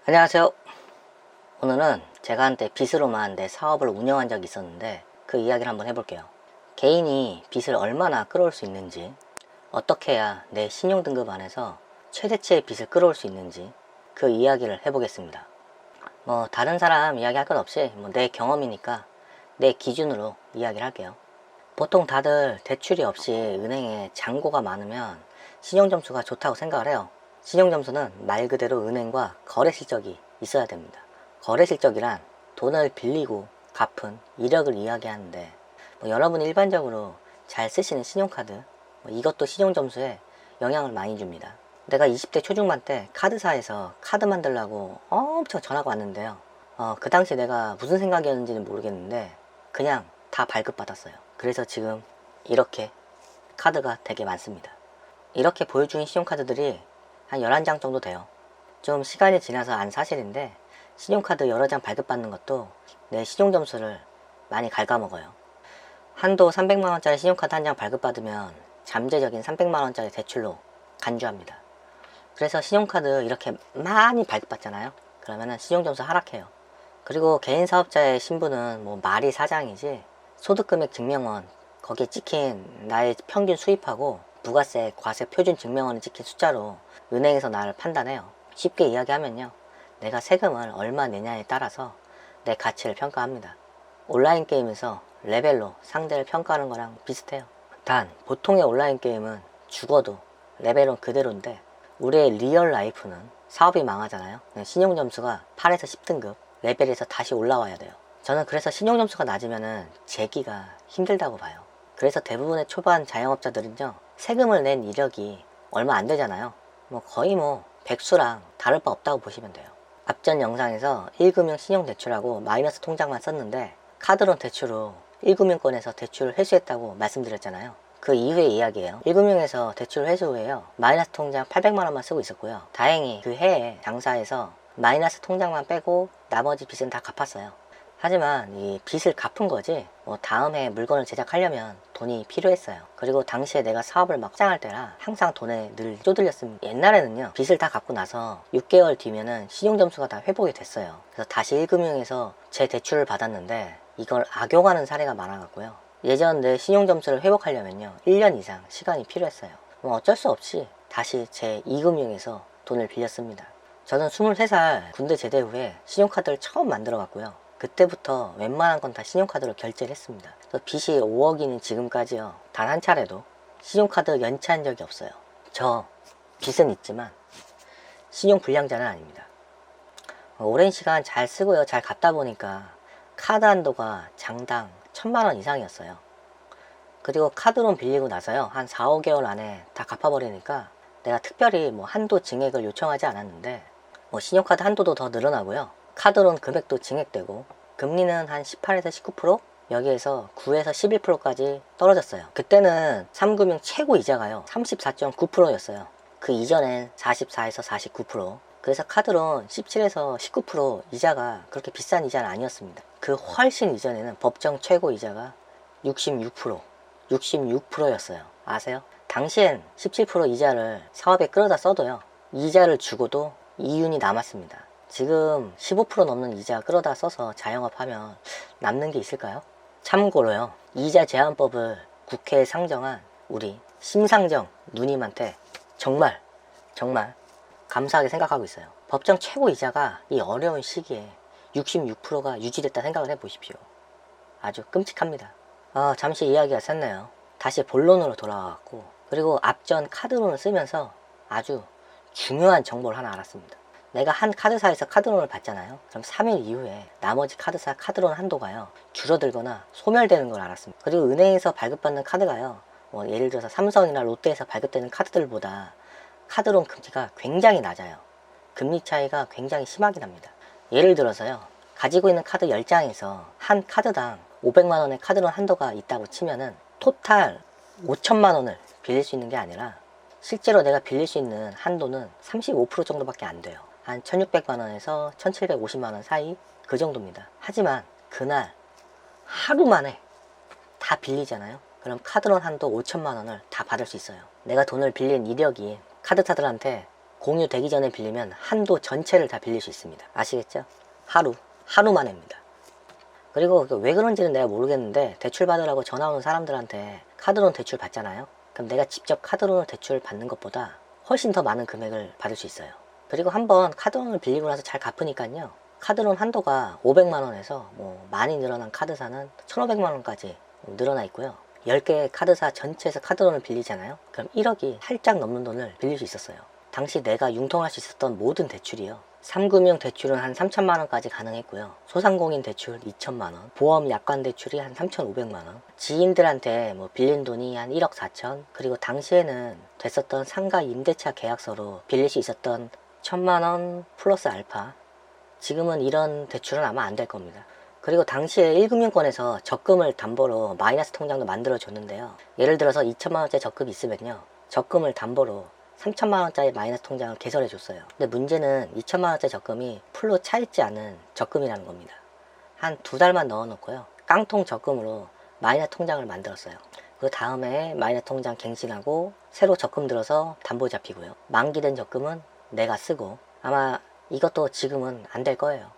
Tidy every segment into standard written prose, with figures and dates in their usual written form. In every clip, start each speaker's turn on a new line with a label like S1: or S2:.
S1: 안녕하세요. 오늘은 제가 한때 빚으로만 내 사업을 운영한 적이 있었는데 그 이야기를 한번 해볼게요. 개인이 빚을 얼마나 끌어올 수 있는지, 어떻게 해야 내 신용등급 안에서 최대치의 빚을 끌어올 수 있는지 그 이야기를 해보겠습니다. 다른 사람 이야기할 것 없이 내 경험이니까 내 기준으로 이야기를 할게요. 보통 다들 대출이 없이 은행에 잔고가 많으면 신용점수가 좋다고 생각을 해요. 신용점수는 말 그대로 은행과 거래 실적이 있어야 됩니다. 거래 실적이란 돈을 빌리고 갚은 이력을 이야기하는데 여러분이 일반적으로 잘 쓰시는 신용카드 이것도 신용점수에 영향을 많이 줍니다. 내가 20대 초중반 때 카드사에서 카드 만들려고 엄청 전화가 왔는데요. 그 당시 내가 무슨 생각이었는지는 모르겠는데 그냥 다 발급받았어요. 그래서 지금 이렇게 카드가 되게 많습니다. 이렇게 보여주는 신용카드들이 한 11장 정도 돼요. 좀 시간이 지나서 안 사실인데 신용카드 여러 장 발급받는 것도 내 신용점수를 많이 갉아먹어요. 한도 300만원짜리 신용카드 한 장 발급받으면 잠재적인 300만원짜리 대출로 간주합니다. 그래서 신용카드 이렇게 많이 발급받잖아요. 그러면은 신용점수 하락해요. 그리고 개인 사업자의 신분은 말이 사장이지 소득금액 증명원 거기에 찍힌 나의 평균 수입하고 부가세, 과세 표준 증명원에 찍힌 숫자로 은행에서 나를 판단해요. 쉽게 이야기하면요, 내가 세금을 얼마 내냐에 따라서 내 가치를 평가합니다. 온라인 게임에서 레벨로 상대를 평가하는 거랑 비슷해요. 단 보통의 온라인 게임은 죽어도 레벨은 그대로인데 우리의 리얼 라이프는 사업이 망하잖아요. 신용점수가 8에서 10등급 레벨에서 다시 올라와야 돼요. 저는 그래서 신용점수가 낮으면 재기가 힘들다고 봐요. 그래서 대부분의 초반 자영업자들은요, 세금을 낸 이력이 얼마 안 되잖아요. 거의 백수랑 다를 바 없다고 보시면 돼요. 앞전 영상에서 1금융 신용대출하고 마이너스 통장만 썼는데 카드론 대출로 1금융권에서 대출을 회수했다고 말씀드렸잖아요. 그 이후의 이야기예요. 1금융에서 대출 회수 후에요, 마이너스 통장 800만원만 쓰고 있었고요. 다행히 그 해에 장사해서 마이너스 통장만 빼고 나머지 빚은 다 갚았어요. 하지만 이 빚을 갚은 거지 다음 해 물건을 제작하려면 돈이 필요했어요. 그리고 당시에 내가 사업을 막 시작할 때라 항상 돈에 늘 쪼들렸습니다. 옛날에는요, 빚을 다 갚고 나서 6개월 뒤면은 신용점수가 다 회복이 됐어요. 그래서 다시 1금융에서 제 대출을 받았는데 이걸 악용하는 사례가 많아갖고요, 예전 내 신용점수를 회복하려면요 1년 이상 시간이 필요했어요. 어쩔 수 없이 다시 제 2금융에서 돈을 빌렸습니다. 저는 23살 군대 제대 후에 신용카드를 처음 만들어 갔고요, 그때부터 웬만한 건 다 신용카드로 결제를 했습니다. 그래서 빚이 5억이니 지금까지요, 단 한 차례도 신용카드 연체한 적이 없어요. 저 빚은 있지만 신용불량자는 아닙니다. 오랜 시간 잘 쓰고요, 잘 갚다 보니까 카드 한도가 장당 1000만원 이상이었어요. 그리고 카드론 빌리고 나서요, 한 4, 5개월 안에 다 갚아버리니까 내가 특별히 한도 증액을 요청하지 않았는데 신용카드 한도도 더 늘어나고요, 카드론 금액도 증액되고 금리는 한 18에서 19%? 여기에서 9에서 11%까지 떨어졌어요. 그때는 3금융 최고 이자가요 34.9%였어요. 그 이전엔 44에서 49%. 그래서 카드론 17에서 19% 이자가 그렇게 비싼 이자는 아니었습니다. 그 훨씬 이전에는 법정 최고 이자가 66%였어요. 아세요? 당시엔 17% 이자를 사업에 끌어다 써도요, 이자를 주고도 이윤이 남았습니다. 지금 15% 넘는 이자 끌어다 써서 자영업하면 남는 게 있을까요? 참고로요, 이자 제한법을 국회에 상정한 우리 심상정 누님한테 정말 감사하게 생각하고 있어요. 법정 최고 이자가 이 어려운 시기에 66%가 유지됐다 생각을 해보십시오. 아주 끔찍합니다. 잠시 이야기가 샜네요. 다시 본론으로 돌아와갖고, 그리고 앞전 카드론을 쓰면서 아주 중요한 정보를 하나 알았습니다. 내가 한 카드사에서 카드론을 받잖아요. 그럼 3일 이후에 나머지 카드사 카드론 한도가요 줄어들거나 소멸되는 걸 알았습니다. 그리고 은행에서 발급받는 카드가요, 예를 들어서 삼성이나 롯데에서 발급되는 카드들보다 카드론 금리가 굉장히 낮아요. 금리 차이가 굉장히 심하게 납니다. 예를 들어서요, 가지고 있는 카드 10장에서 한 카드당 500만원의 카드론 한도가 있다고 치면은 토탈 5천만원을 빌릴 수 있는 게 아니라 실제로 내가 빌릴 수 있는 한도는 35% 정도밖에 안 돼요. 한 1600만원에서 1750만원 사이 그 정도입니다. 하지만 그날 하루 만에 다 빌리잖아요. 그럼 카드론 한도 5천만원을 다 받을 수 있어요. 내가 돈을 빌린 이력이 카드사들한테 공유되기 전에 빌리면 한도 전체를 다 빌릴 수 있습니다. 아시겠죠? 하루 만에입니다. 그리고 왜 그런지는 내가 모르겠는데 대출 받으라고 전화 오는 사람들한테 카드론 대출 받잖아요. 그럼 내가 직접 카드론을 대출 받는 것보다 훨씬 더 많은 금액을 받을 수 있어요. 그리고 한번 카드론을 빌리고 나서 잘 갚으니까요, 카드론 한도가 500만원에서 많이 늘어난 카드사는 1500만원까지 늘어나 있고요. 10개의 카드사 전체에서 카드론을 빌리잖아요. 그럼 1억이 살짝 넘는 돈을 빌릴 수 있었어요. 당시 내가 융통할 수 있었던 모든 대출이요, 3금융 대출은 한 3천만원까지 가능했고요. 소상공인 대출 2천만원, 보험 약관 대출이 한 3,500만원, 지인들한테 빌린 돈이 한 1억 4천, 그리고 당시에는 됐었던 상가 임대차 계약서로 빌릴 수 있었던 1,000만원 플러스 알파. 지금은 이런 대출은 아마 안 될 겁니다. 그리고 당시에 1금융권에서 적금을 담보로 마이너스 통장도 만들어 줬는데요. 예를 들어서 2천만원짜리 적금이 있으면요, 적금을 담보로 3천만원짜리 마이너스 통장을 개설해 줬어요. 근데 문제는 2천만원짜리 적금이 풀로 차있지 않은 적금이라는 겁니다. 한 2달만 넣어놓고요, 깡통 적금으로 마이너스 통장을 만들었어요. 그 다음에 마이너스 통장 갱신하고 새로 적금 들어서 담보 잡히고요. 만기된 적금은 내가 쓰고. 아마 이것도 지금은 안 될 거예요.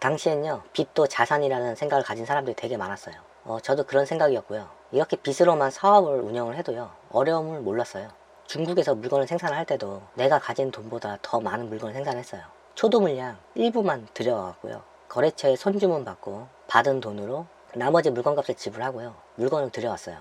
S1: 당시엔요, 빚도 자산이라는 생각을 가진 사람들이 되게 많았어요. 저도 그런 생각이었고요. 이렇게 빚으로만 사업을 운영을 해도요, 어려움을 몰랐어요. 중국에서 물건을 생산할 때도 내가 가진 돈보다 더 많은 물건을 생산했어요. 초도 물량 일부만 들여왔고요. 거래처에 손주문 받고 받은 돈으로 나머지 물건값을 지불하고요, 물건을 들여왔어요.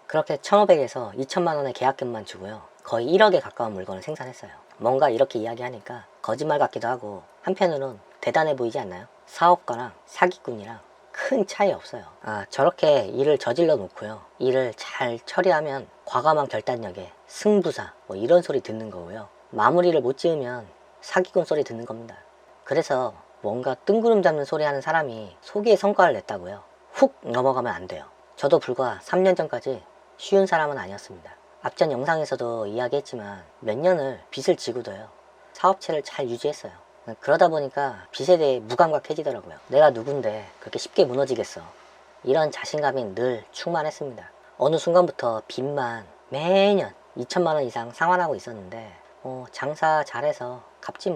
S1: 그렇게 1,500에서 2천만원의 계약금만 주고요, 거의 1억에 가까운 물건을 생산했어요. 뭔가 이렇게 이야기하니까 거짓말 같기도 하고 한편으론 대단해 보이지 않나요? 사업가랑 사기꾼이랑 큰 차이 없어요. 저렇게 일을 저질러 놓고요, 일을 잘 처리하면 과감한 결단력에 승부사 이런 소리 듣는 거고요, 마무리를 못 지으면 사기꾼 소리 듣는 겁니다. 그래서 뭔가 뜬구름 잡는 소리 하는 사람이 소기의 성과를 냈다고요 훅 넘어가면 안 돼요. 저도 불과 3년 전까지 쉬운 사람은 아니었습니다. 앞전 영상에서도 이야기했지만 몇 년을 빚을 지고도요, 사업체를 잘 유지했어요. 그러다 보니까 빚에 대해 무감각해지더라고요. 내가 누군데 그렇게 쉽게 무너지겠어. 이런 자신감이 늘 충만했습니다. 어느 순간부터 빚만 매년 2천만원 이상 상환하고 있었는데 장사 잘해서 갚지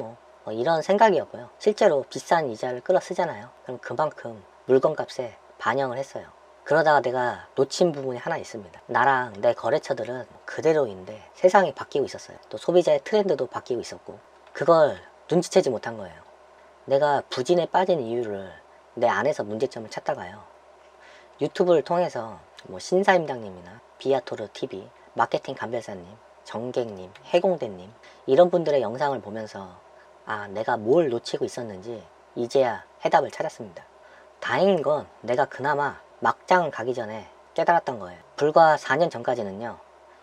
S1: 이런 생각이었고요. 실제로 비싼 이자를 끌어 쓰잖아요. 그럼 그만큼 물건값에 반영을 했어요. 그러다가 내가 놓친 부분이 하나 있습니다. 나랑 내 거래처들은 그대로인데 세상이 바뀌고 있었어요. 또 소비자의 트렌드도 바뀌고 있었고, 그걸 눈치채지 못한 거예요. 내가 부진에 빠진 이유를 내 안에서 문제점을 찾다가요, 유튜브를 통해서 신사임당님이나 비아토르TV, 마케팅 감별사님, 정객님, 해공대님 이런 분들의 영상을 보면서 내가 뭘 놓치고 있었는지 이제야 해답을 찾았습니다. 다행인 건 내가 그나마 막장 가기 전에 깨달았던 거예요. 불과 4년 전까지는요,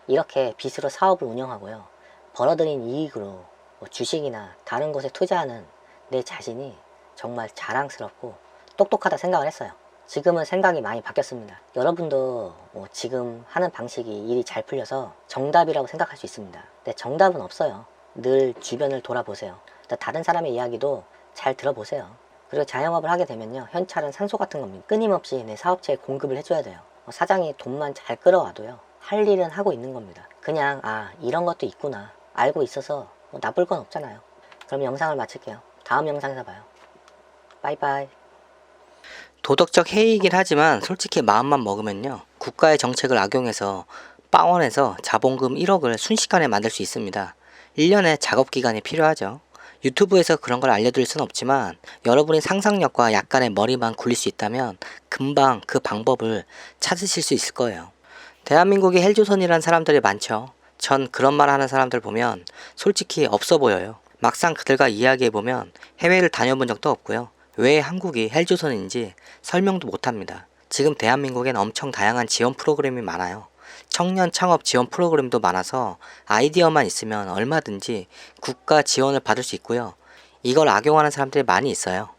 S1: 이렇게 빚으로 사업을 운영하고요, 벌어들인 이익으로 주식이나 다른 곳에 투자하는 내 자신이 정말 자랑스럽고 똑똑하다 생각을 했어요. 지금은 생각이 많이 바뀌었습니다. 여러분도 지금 하는 방식이 일이 잘 풀려서 정답이라고 생각할 수 있습니다. 근데 정답은 없어요. 늘 주변을 돌아보세요. 다른 사람의 이야기도 잘 들어보세요. 그리고 자영업을 하게 되면요, 현찰은 산소 같은 겁니다. 끊임없이 내 사업체에 공급을 해줘야 돼요. 사장이 돈만 잘 끌어와도요, 할 일은 하고 있는 겁니다. 그냥 이런 것도 있구나 알고 있어서 나쁠 건 없잖아요. 그럼 영상을 마칠게요. 다음 영상에서 봐요. 빠이빠이. 도덕적 해이긴 하지만 솔직히 마음만 먹으면요, 국가의 정책을 악용해서 빵원에서 자본금 1억을 순식간에 만들 수 있습니다. 1년의 작업기간이 필요하죠. 유튜브에서 그런 걸 알려드릴 순 없지만 여러분이 상상력과 약간의 머리만 굴릴 수 있다면 금방 그 방법을 찾으실 수 있을 거예요. 대한민국이 헬조선이라는 사람들이 많죠. 전 그런 말 하는 사람들 보면 솔직히 없어 보여요. 막상 그들과 이야기해보면 해외를 다녀본 적도 없고요, 왜 한국이 헬조선인지 설명도 못합니다. 지금 대한민국엔 엄청 다양한 지원 프로그램이 많아요. 청년 창업 지원 프로그램도 많아서 아이디어만 있으면 얼마든지 국가 지원을 받을 수 있고요. 이걸 악용하는 사람들이 많이 있어요.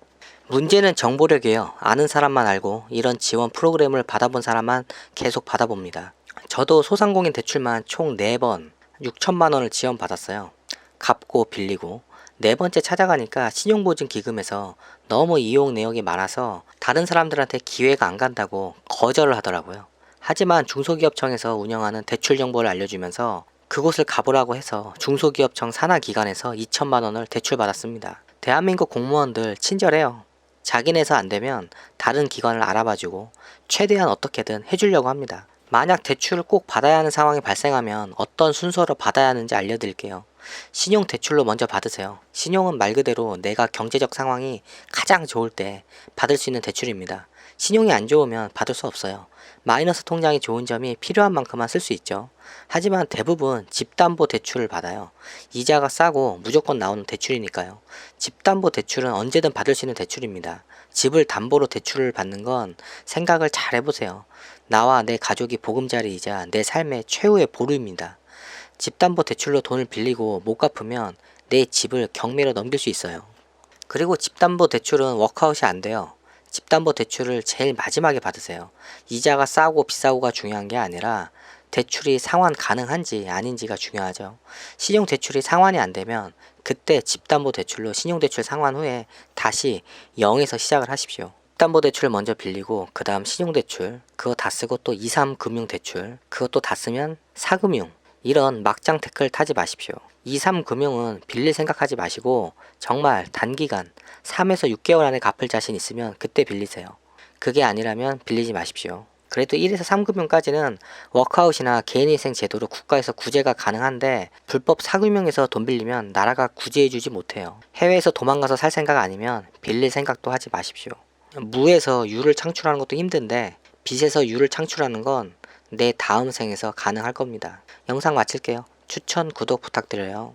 S1: 문제는 정보력이에요. 아는 사람만 알고 이런 지원 프로그램을 받아본 사람만 계속 받아봅니다. 저도 소상공인 대출만 총 4번 6천만 원을 지원받았어요. 갚고 빌리고. 4번째 찾아가니까 신용보증기금에서 너무 이용 내역이 많아서 다른 사람들한테 기회가 안 간다고 거절을 하더라고요. 하지만 중소기업청에서 운영하는 대출 정보를 알려주면서 그곳을 가보라고 해서 중소기업청 산하기관에서 2천만 원을 대출받았습니다. 대한민국 공무원들 친절해요. 자기네에서 안 되면 다른 기관을 알아봐주고 최대한 어떻게든 해주려고 합니다. 만약 대출을 꼭 받아야 하는 상황이 발생하면 어떤 순서로 받아야 하는지 알려드릴게요. 신용대출로 먼저 받으세요. 신용은 말 그대로 내가 경제적 상황이 가장 좋을 때 받을 수 있는 대출입니다. 신용이 안 좋으면 받을 수 없어요. 마이너스 통장이 좋은 점이 필요한 만큼만 쓸 수 있죠. 하지만 대부분 집담보대출을 받아요. 이자가 싸고 무조건 나오는 대출이니까요. 집담보대출은 언제든 받을 수 있는 대출입니다. 집을 담보로 대출을 받는 건 생각을 잘 해보세요. 나와 내 가족이 보금자리이자 내 삶의 최후의 보루입니다. 집담보대출로 돈을 빌리고 못 갚으면 내 집을 경매로 넘길 수 있어요. 그리고 집담보대출은 워크아웃이 안 돼요. 집담보대출을 제일 마지막에 받으세요. 이자가 싸고 비싸고가 중요한 게 아니라 대출이 상환 가능한지 아닌지가 중요하죠. 신용대출이 상환이 안 되면 그때 집담보대출로 신용대출 상환 후에 다시 0에서 시작을 하십시오. 집담보대출을 먼저 빌리고 그 다음 신용대출, 그거 다 쓰고 또 2, 3금융대출, 그것도 다 쓰면 4금융, 이런 막장 태클 타지 마십시오. 2, 3금융은 빌릴 생각하지 마시고 정말 단기간 3에서 6개월 안에 갚을 자신 있으면 그때 빌리세요. 그게 아니라면 빌리지 마십시오. 그래도 1에서 3금융까지는 워크아웃이나 개인위생 제도로 국가에서 구제가 가능한데 불법 4금융에서 돈 빌리면 나라가 구제해주지 못해요. 해외에서 도망가서 살 생각 아니면 빌릴 생각도 하지 마십시오. 무에서 유를 창출하는 것도 힘든데 빚에서 유를 창출하는 건 내 다음 생에서 가능할 겁니다. 영상 마칠게요. 추천, 구독 부탁드려요.